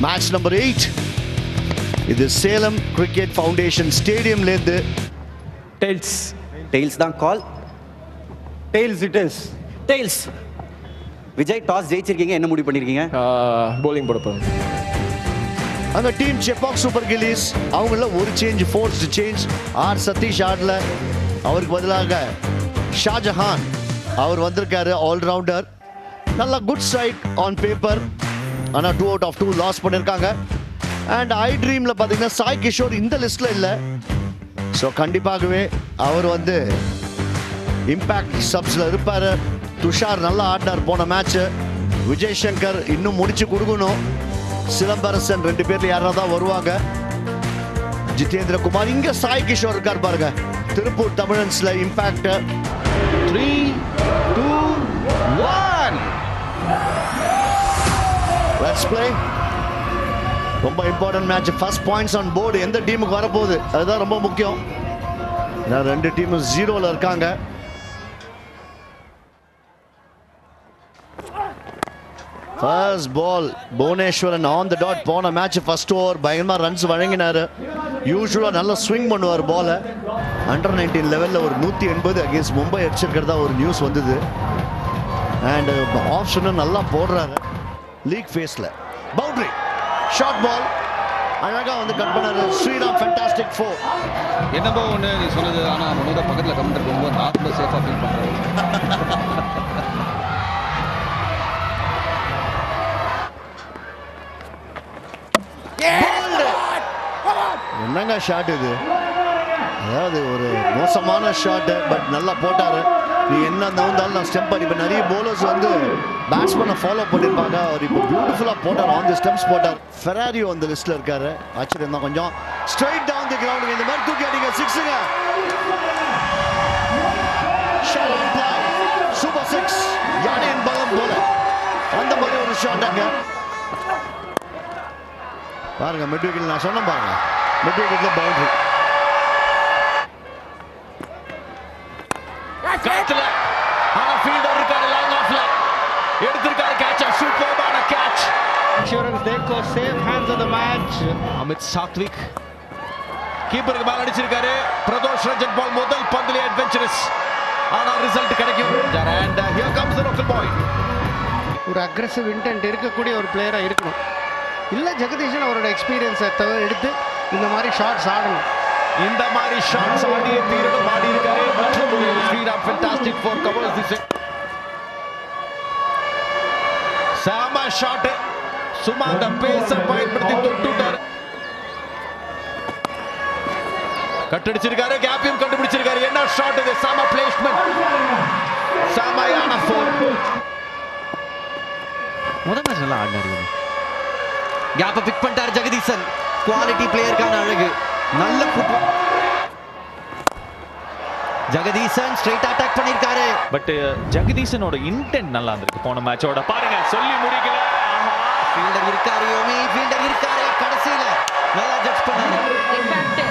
Match number 8. இது Salem cricket foundation ஸ்டேடியம்லேருந்து. Tails தான் கால். Tails. Vijay toss ஜெயிச்சிருக்கீங்க, என்ன முடிவு பண்ணிருக்கீங்க? bowling போட போறோம். அங்க டீம் செப்பாக் சூப்பர் கில்லிஸ் அவங்கள ஒரு change, forced change. R Sathish ஆடல, அவருக்கு பதிலாக ஷாஜஹான் அவர் வந்திருக்காரு. ஆல்ரவுண்டர், நல்ல குட் ஸ்ட்ரைக் ஆன் பேப்பர். ஆனால் 2 out of 2 லாஸ் பண்ணியிருக்காங்க. அண்ட் ஐ ட்ரீமில் பார்த்தீங்கன்னா சாய் கிஷோர் இந்த லிஸ்ட்டில் இல்லை. ஸோ கண்டிப்பாகவே அவர் வந்து இம்பேக்ட் சப்ஸில் இருப்பார். துஷார் நல்லா ஆடினார் போன மேட்ச்சு. விஜய் சங்கர் இன்னும் முடிச்சு கொடுக்கணும். சிலம்பரசன் 2 பேர்ல யாராவது தான் வருவாங்க. ஜிதேந்திர குமார், இங்க சாய் கிஷோர் இருக்கார் பாருங்க. திருப்பூர் தமிழன்ஸ்ல இம்பாக்ட். 3, 2, 1 let's play. ரொம்ப important match. First points on board எந்த டீமுக்கு வரப்போகுது அதுதான் ரொம்ப முக்கியம். 2 டீமும் 0ல இருக்காங்க. First ball Bhuvaneswaran on the dot. போன மேட்ச் ஃபர்ஸ்ட் ஓவர் பயங்கரமாக ரன்ஸ் வழங்கினார். யூஸ்வலாக நல்லா ஸ்விங் பண்ணுவார் பாலை. அண்டர் 19 லெவலில் ஒரு 180 அகேன்ஸ்ட் மும்பை அடிச்சிருக்கிறதா ஒரு நியூஸ் வந்தது. அண்ட் ஆப்ஷனும் நல்லா போடுறாரு லீக் ஃபேஸில். பவுண்டரி ஷார்ட் பால் அழகாக வந்து கட் பண்ணாரு ஸ்ரீராம். ஃபேண்டாஸ்டிக் 4. என்னப்போ ஒன்று நீ சொன்னது, ஆனால் முன்னோட பக்கத்தில் கமெண்ட் இருக்கும்போது நான் ரொம்ப சேஃபாக ஃபீல் பண்ணுறேன். என்னங்க ஷாட் இது, அதாவது ஒரு மோசமான ஷாட்டு. பட் நல்லா போட்டாரு. நீ என்ன நவுந்தாலும் நான் ஸ்டெம்ப் பண்ணி. இப்போ நிறைய போலர்ஸ் வந்து பேட்ஸ்மேனை ஃபாலோ பண்ணியிருப்பாங்க. அவர் இப்போ பியூட்டிஃபுல்லாக போட்டார், ஆன் தி ஸ்டெம்ப்ஸ் போட்டார். ஃபெராரியோ அந்த லிஸ்ட்டில் இருக்காரு. ஆச்சரியம் தான் கொஞ்சம். ஸ்ட்ரைட் டவுன் தி கிரவுண்டுங்க, இந்த மாதிரி தூக்கி அடிங்க. 6ங்க. சூப்பர் 6. யானையின் பலம் போல அந்த மாதிரி ஒரு ஷாட் அங்க பாருங்க. மிட் விக்கெட் நான் சொன்னேன் பாருங்க, மிட் விக்கெட்ல பவுண்டரி. கேட்ச்ல ஆனா ஃபீல்டர் இருக்காரு, லாங் ஆஃப்ல எடுத்துட்டாரு கேட்ச். சூப்பர்பான catch. Insurance Deco save hands of the match. Amit Sathvik கீப்பருக்கு மேல அடிச்சிருக்காரு. பிரதோஷ் ரஞ்சன் பால் முதல் பந்திலே அட்வென்ச்சரஸ், ஆனா ரிசல்ட் கிடைக்கும். and here comes the local boy. ஒரு அக்ரெசிவ் இன்டென்ட் இருக்கக்கூடிய ஒரு பிளேயரா இருக்கணும். இல்ல ஜெகதீஷன் அவரோட எக்ஸ்பீரியன்ஸை எடுத்து இந்த மாதிரி ஷாட்ஸ் ஆடணும். இந்த மாதிரி ஷாட்ஸ் ஆடிய தீரணும் ஆடி இருக்காரு. மற்றும் ஒரு ஸ்ரீராம் ஃபேண்டாஸ்டிக் 4 கவர்ஸ் தி செட். சாம ஷாட். சும்மா அந்த பேஸ பயன்படுத்தி தொட்டுட்டார். கட்டடிச்சிருக்காரு, கேப்பையும் கண்டுபிடிச்சிருக்காரு. என்ன ஷாட் இது, சாம பிளேஸ்மென்ட், சாமயான 4. முதல் மேட்ச் நல்லா ஆடினாரு. கேப்பை பிக் பண்ணிட்டார் ஜெகதீசன். குவாலிட்டி பிளேயருக்கான அழகு. நல்ல ஃபுட்பால். ஜெகதீசன் ஸ்ட்ரைட் அட்டாக் பண்ணிருக்காரு. பட் ஜெகதீசனோட இன்டென்ட் நல்லா இருந்திருக்கு போன மேட்சோட. பாருங்க, சொல்லி முடிக்கல. ஃபீல்டர் இருக்காரு, யோமி ஃபீல்டர் இருக்காரு. கடைசியில நல்லா ஜட்ஜ் பண்ணாரு. இன்ஃபேக்ட்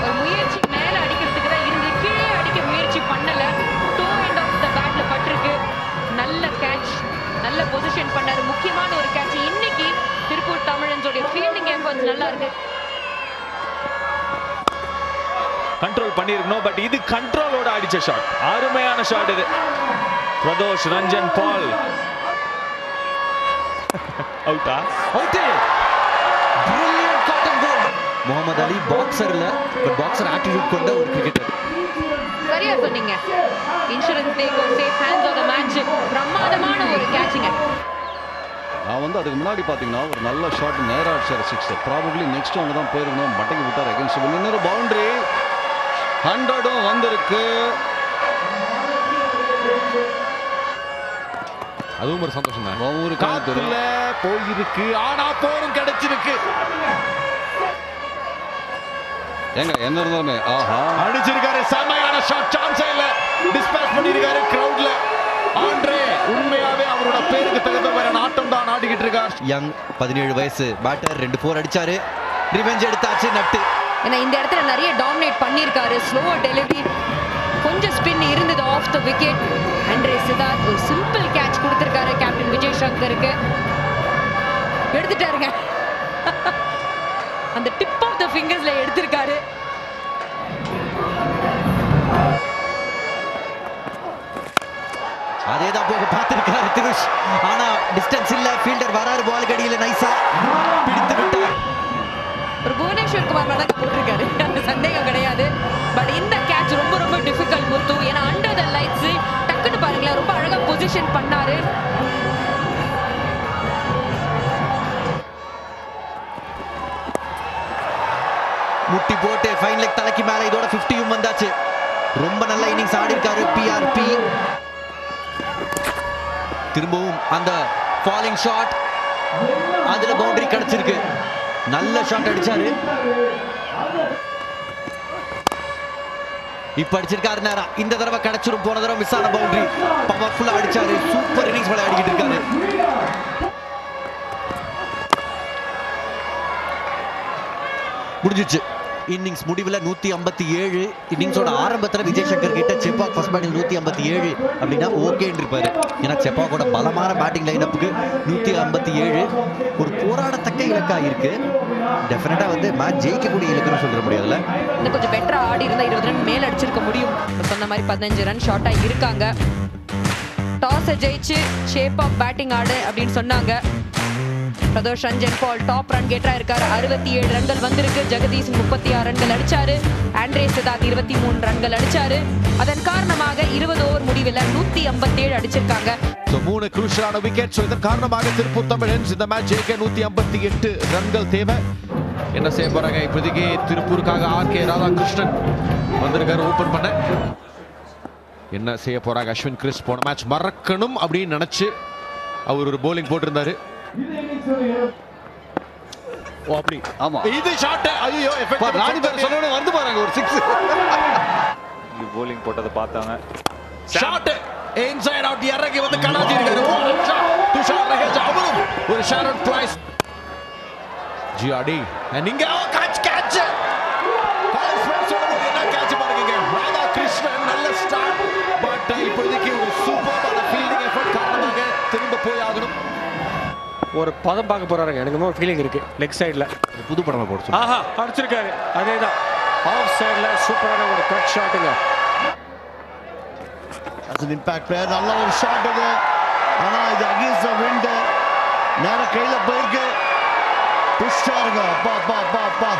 ஒரு முயற்சி மேல அடிக்கிறதுக்கு தான் இருந்து கீழே அடிக்க முயற்சி பண்ணல. டூ எண்ட் ஆஃப் த பேட்ல பட்டிருக்கு. நல்ல கேட்ச், நல்ல பொசிஷன் பண்ணாரு. முக்கியமான ஒரு கேட்ச். இன்னைக்கு திருப்பூர் தமிழன்ஸோட ஃபீல்டிங் எஃபர்ட்ஸ் நல்லா இருக்கு. கண்ட்ரோல் பண்ணிருக்கணும். பட் இது கண்ட்ரோலோட அடிச்ச ஷாட். அருமையான ஷாட் இது. பிரதோஷ் ரஞ்சன் பால் அவுட்டா? அவுட். பிரில்லியன்ட் காட்டன் கோல். முகமது அலி பாக்ஸர்ல, பட் பாக்ஸர் ஆட்டிட்யூட் கொண்ட ஒரு கிரிக்கெட்டர். சரியா சொன்னீங்க. Insurance Deco safe hands of the match. பிரமாதமான ஒரு கேட்சிங்க. நான் வந்து அதுக்கு முன்னாடி பார்த்தீங்கன்னா ஒரு நல்ல ஷாட் நேராக அடிச்சார் 6. ப்ராபப்ளி நெக்ஸ்ட் அவங்க தான் போயிருக்கணும். பட்டைக்கு விட்டார் அகேன்ஸ்ட். இன்னொரு பவுண்டரி 100ம் வந்திருக்கு. அதுவும் ஒரு சந்தோஷம் தான். ஒவ்வொரு காத்துல போயிருக்கு, ஆனா போரும் கிடைச்சிருக்கு. ஏங்க என்ன இருந்தாலுமே ஆஹா அடிச்சிருக்காரு. செமையான ஷாட். சான்ஸே இல்ல. டிஸ்பேச் பண்ணிருக்காரு கிரவுட்ல. ஆண்ட்ரே உண்மையாவே அவரோட பேருக்கு தகுந்த மாதிரி நாட்டம் தான் ஆடிக்கிட்டு இருக்கார். யங் 17 வயசு பேட்டர். 2 4 அடிச்சாரு. ரிவெஞ்ச் எடுத்தாச்சு நட்டு. ஏன்னா இந்த இடத்துல நிறைய டாமினேட் பண்ணியிருக்காரு. ஸ்லோவர் டெலிவரி, கொஞ்சம் ஸ்பின் இருந்தது off the wicket. Andre Siddharth ஒரு சிம்பிள் கேட்ச் கொடுத்திருக்காரு கேப்டன் விஜய் சங்கருக்கு. எடுத்துட்டாருங்க. அந்த டிப் ஆஃப் த ஃபிங்கர்ஸ்ல எடுத்திருக்காரு. அதேதான் போக பார்த்திருக்காரு திருஷ். ஆனா டிஸ்டன்ஸ் இல்ல, ஃபீல்டர் வராரு, பால் கடியில நைஸா பிடித்து விட்டார். ஒரு புவனேஸ்வர் குமார் மேல போட்டிருக்காரு, அந்த சந்தேகம் கிடையாது. பட் இந்த கேட்ச் ரொம்ப ரொம்ப டிஃபிகல்ட் முத்து. ஏன்னா அண்டர் த லைட்ஸ் டக்குன்னு பாருங்களேன், ரொம்ப அழகா பொசிஷன் பண்ணாரு. முட்டி போட்டு ஃபைன் லெக் தலைக்கு மேல இதோட 50யும் வந்தாச்சு. ரொம்ப நல்ல இன்னிங்ஸ் ஆடி இருக்காரு பிஆர்பி. திரும்பவும் அந்த ஃபாலிங் ஷாட், அதுல பவுண்டரி கிடைச்சிருக்கு. நல்ல ஷாட் அடிச்சாரு. இப்ப அடிச்சிருக்காரு நேரா. இந்த தடவை கிடைச்சிரும், போன தடவை மிஸ் ஆன பவுண்டரி. பவர்ஃபுல்லா அடிச்சாரு. சூப்பர் இன்னிங்ஸ் விளையாடிக்கிட்டு இருக்காரு. முடிஞ்சிச்சு இன்னிங்ஸ் முடிவில் 157. இன்னிங்ஸோட ஆரம்பத்தில் விஜய் சங்கர் கிட்ட செப்பாக் ஃபர்ஸ்ட் பேட்டிங் 157 அப்படின்னா ஓகேன்னு இருப்பாரு. ஏன்னா செப்பாக்கோட பலமான பேட்டிங் லைனப்புக்கு 157 ஒரு போராடத்தக்க இலக்காக இருக்கு. டெஃபினட்டா வந்து மேட்ச் ஜெயிக்கக்கூடிய இலக்குன்னு சொல்ல முடியாதுல்ல. இன்னும் கொஞ்சம் பெட்டரா ஆடி இருந்தா 20 ரன் மேல அடிச்சிருக்க முடியும். சொன்ன மாதிரி 15 ரன் ஷார்ட்டா இருக்காங்க. டாஸை ஜெயிச்சு ஷேப்பாக் பேட்டிங் ஆடு அப்படின்னு சொன்னாங்க. பிரதோஷ் ரஞ்சன் பால் டாப் ரன் கேட்டரா இருக்காரு. 67 ரன்கள் வந்திருக்கு. ஜெகதீஷ் 36 ரன்கள் அடிச்சாரு. ஆண்ட்ரே சிதாக் 23 ரன்கள் அடிச்சாரு. அதன் காரணமாக 20 ஓவர் முடிவில் 157 அடிச்சிருக்காங்க. So 3 crucial wickets. So இதன் காரணமாக திருப்பூர் தமிழன்ஸ் இந்த மேட்ச் ஜெயிக்க 158 ரன்கள் தேவை. என்ன செய்ய போறாங்க இப்போதைக்கு திருப்பூருக்காக ஆர்கே ராதாகிருஷ்ணன் வந்திருக்காரு ஓபன் பண்ண. என்ன செய்ய போறாங்க அஸ்வின் கிறிஸ்? போன மேட்ச் மறக்கணும் அப்படின்னு நினைச்சு அவர் ஒரு bowling போட்டிருந்தாரு. அப்படி ஆமா இது ஷாட். ஐயோ எஃபெக்ட் ராணி பேர் சொன்னோனே வந்து பாருங்க ஒரு 6 bowling போட்டத பார்த்தாங்க. ஷாட் இன்சைட் அவுட் இறங்கி வந்து கடாதி இருக்காரு. துஷார் ரஹேஜா அவரும் ஒரு ஷாரட் பிரைஸ். ஜிஆர்டி நீங்க கேட்ச் என்ன கேட்ச் பாருங்க. ராதாகிருஷ்ணன் நல்ல ஸ்டார்ட். பட் இப்போதைக்கு ஒரு சூப்பரான ஃபீல்டிங் எஃபர்ட் காரணமாக திரும்ப போய் ஆகணும். ஒரு பதம் பார்க்க போறாருங்க. எனக்கு ஒரு ஃபீலிங் இருக்கு லெக் சைடுல புது படமா போட்டு ஆஹா அடிச்சிருக்காரு. அதேதான் ஆஃப் சைடுல சூப்பரான ஒரு கட் ஷாட்டுங்க. as an impact player நல்ல ஒரு ஷாட் இது. ஆனா இது against the wind நேரா கையில போயிருக்கு. புஷ்டாருங்க. அப்பா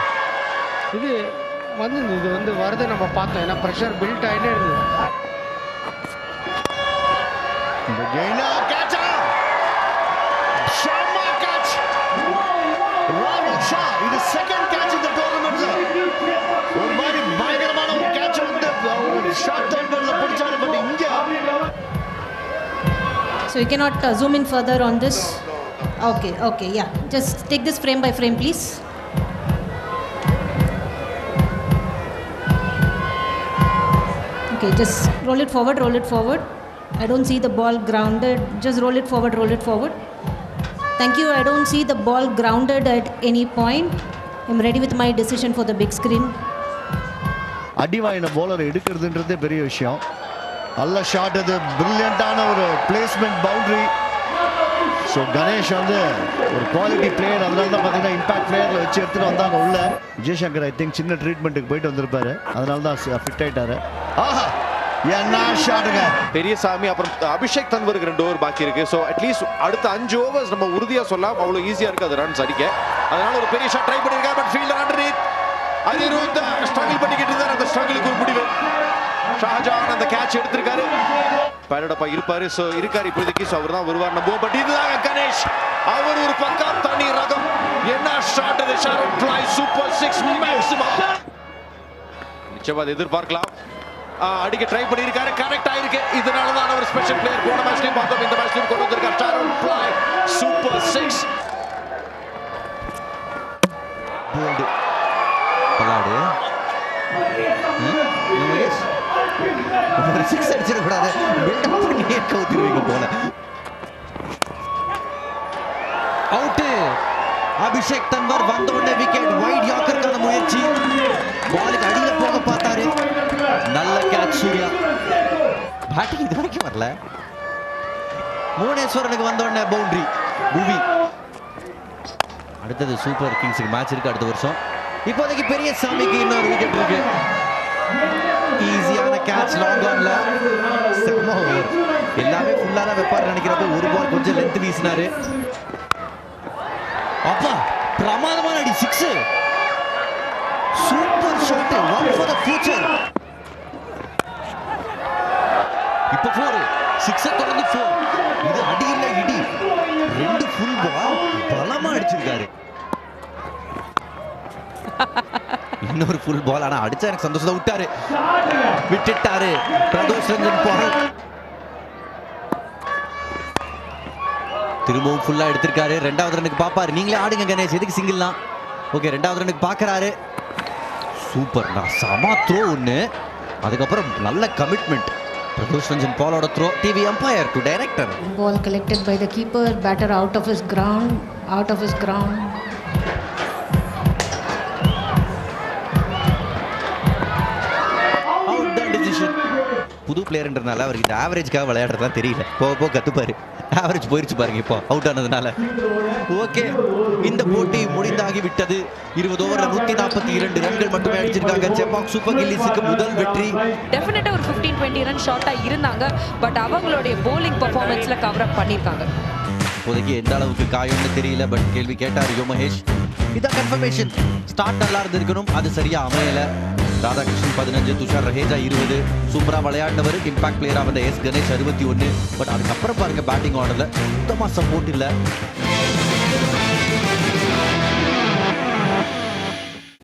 இது வந்து வரது நம்ம பார்த்தோம். ஏன்னா ப்ரெஷர் பில்ட் ஆகிட்டே இருந்தது. இந்த கெயினா கேட்ச் ஷாமா கேட்ச் ராகுல் ஷா. இது செகண்ட் கேட்ச் இந்த டோர்னமெண்ட்ல. ஒரு மாதிரி பயங்கரமான ஒரு கேட்ச் வந்து ஒரு ஷார்ட் டர்ன்ல பிடிச்சாரு. பட் இங்க so you cannot zoom in further on this. Okay, yeah, just take this frame by frame please. Okay, just roll it forward. I don't see the ball grounded. Just roll it forward. Thank you. I don't see the ball grounded at any point. I'm ready with my decision for the big screen. அடிவாயின bowler எடுக்கிறதுன்றதே பெரிய விஷயம். நல்ல shot இது. பிரில்லியண்டான ஒரு placement boundary. So Ganesh வந்து ஒரு quality player. அதனால தான் பார்த்தீங்கன்னா இம்பாக்ட் பிளேயரில் வச்சு எடுத்துகிட்டு வந்தாங்க உள்ள. விஜய்சங்கர் ஐ திங்க் சின்ன ட்ரீட்மெண்ட்டுக்கு போயிட்டு வந்திருப்பாரு. அதனால தான் ஃபிட் ஆயிட்டாரு. ஆஹா என்ன ஷாட்டுங்க. பெரியசாமி அப்புறம் அபிஷேக் தன்வருக்கு 2 ஓவர் பாக்கி இருக்கு. ஸோ அட்லீஸ்ட் அடுத்த 5 ஓவர்ஸ் நம்ம உறுதியா சொல்லலாம். அவ்வளோ ஈஸியா இருக்கு அது ரன்ஸ் அடிக்க. அதனால ஒரு பெரிய ஷாட் ட்ரை பண்ணிருக்காரு. But fielder underneath Anirudh struggle பண்ணிக்கிட்டு இருந்தார். அந்த ஸ்ட்ரகிளுக்கு ஒரு முடிவு. ஷாஜான் அந்த கேட்ச் எடுத்திருக்காரு. பேரடப்பா இருப்பாரு. ஸோ இருக்காரு இப்போதைக்கு. ஸோ அவர் தான் வருவார் நம்போ. பட் இதுதாங்க கணேஷ். அவர் ஒரு பக்கம் தனி ரகம். என்ன ஷாட் அது. ஷாரட் ஃப்ளை சூப்பர் 6 மேக்ஸிமம். நிச்சயமா எதிர்பார்க்கலாம். அடிக்க ட்ரை பண்ணியிருக்காரு. கரெக்ட் ஆயிருக்கு. இதனால தான் ஒரு ஸ்பெஷல் பிளேயர் போன மேட்ச்லயும் பார்த்தோம். இந்த மேட்ச்லயும் கொண்டு வந்திருக்கார். ஷாரட் ஃப்ளை சூப்பர் 6. போல்டு பலாடு ஒரு 6 அடிச்சிடக்கூடாது. பில்டப் பண்ணி கவுத்திருவீங்க போல. அவுட்டு. அபிஷேக் தன்வர் வந்த உடனே விக்கெட். வைட் யாக்கருக்கான முயற்சி. பாலுக்கு அடியில போக பார்த்தாரு. நல்ல கேட்ச் சூர்யா. பேட்டிங் இது வரைக்கும் வரல. புவனேஸ்வரனுக்கு வந்த உடனே பவுண்டரி. புவி அடுத்தது சூப்பர் கிங்ஸுக்கு மேட்ச் இருக்கு அடுத்த வருஷம். இப்போதைக்கு பெரிய சாமிக்கு இன்னொரு விக்கெட் இருக்கு. ஈஸியான கேட்ச் லாங் ஆன்ல. செம்ம ஓவர். எல்லாமே ஃபுல்லா தான் வெப்பார் நினைக்கிறப்ப ஒரு பால் கொஞ்சம் லென்த் வீசினாரு. அப்பா பிரமாதமான அடி 6. Super shot. One for the future. இப்போ 4 6 தொடர்ந்து 4. இது அடி இல்ல இடி. 2 ஃபுல் பால் பலமா அடிச்சிருக்காரு. இன்னொரு ஃபுல் பால். ஆனா அடிச்சா எனக்கு சந்தோஷத்தை விட்டாரு. விட்டுட்டாரு பிரதோஷ் ரஞ்சன் பால். திரும்பவும் ஃபுல்லா எடுத்திருக்காரு. ரெண்டாவது ரனுக்கு பாப்பாரு. நீங்களே ஆடுங்க கணேஷ். எதுக்கு சிங்கிள்லாம்? ஓகே ரெண்டாவது ரனுக்கு பாக்குறாரு. சூப்பர். நான் சமா த்ரோ ஒன்று. அதுக்கப்புறம் நல்ல கமிட்மெண்ட். பிரதோஷ் ரஞ்சன் பாலோட throw. TV umpire to director. Ball collected by the keeper, batter out of his ground. Out தான் டிசிஷன். புது பிளேயர்ன்றனால அவருக்கு இந்த ஆவரேஜ்க்காக விளையாடுறதா தெரியல. போக கத்துப்பாரு. ஆவரேஜ் போயிருச்சு பாருங்க இப்போ அவுட் ஆனதுனால. ஓகே இந்த போட்டி முடிந்தாகி விட்டது. 20 ஓவர்ல 142 ரன்கள் மட்டுமே அடிச்சிருக்காங்க. செப்பாக் சூப்பர் கில்லிஸுக்கு முதல் வெற்றி. டெஃபினட்டா ஒரு 15-20 ரன் ஷாட்டா இருந்தாங்க. பட் அவங்களுடைய போலிங் பெர்ஃபார்மன்ஸ்ல கவர் அப் பண்ணிருக்காங்க. இப்போதைக்கு எந்த அளவுக்கு காயம்னு தெரியல. பட் கேள்வி கேட்டார் யோ மகேஷ். இதான் கன்ஃபர்மேஷன். ஸ்டார்ட் நல்லா இருந்திருக்கணும். அது சரியா அமையல. ராதாகிருஷ்ணன் 15, துஷார் ரஹேஜா 20. சூப்பரா விளையாடினவர். இம்பாக்ட் பிளேயரா வந்த எஸ் கணேஷ் 61. பட் அதுக்கப்புறம் பாருங்க பேட்டிங் ஆர்டர்ல சுத்தமா சப்போர்ட் இல்ல.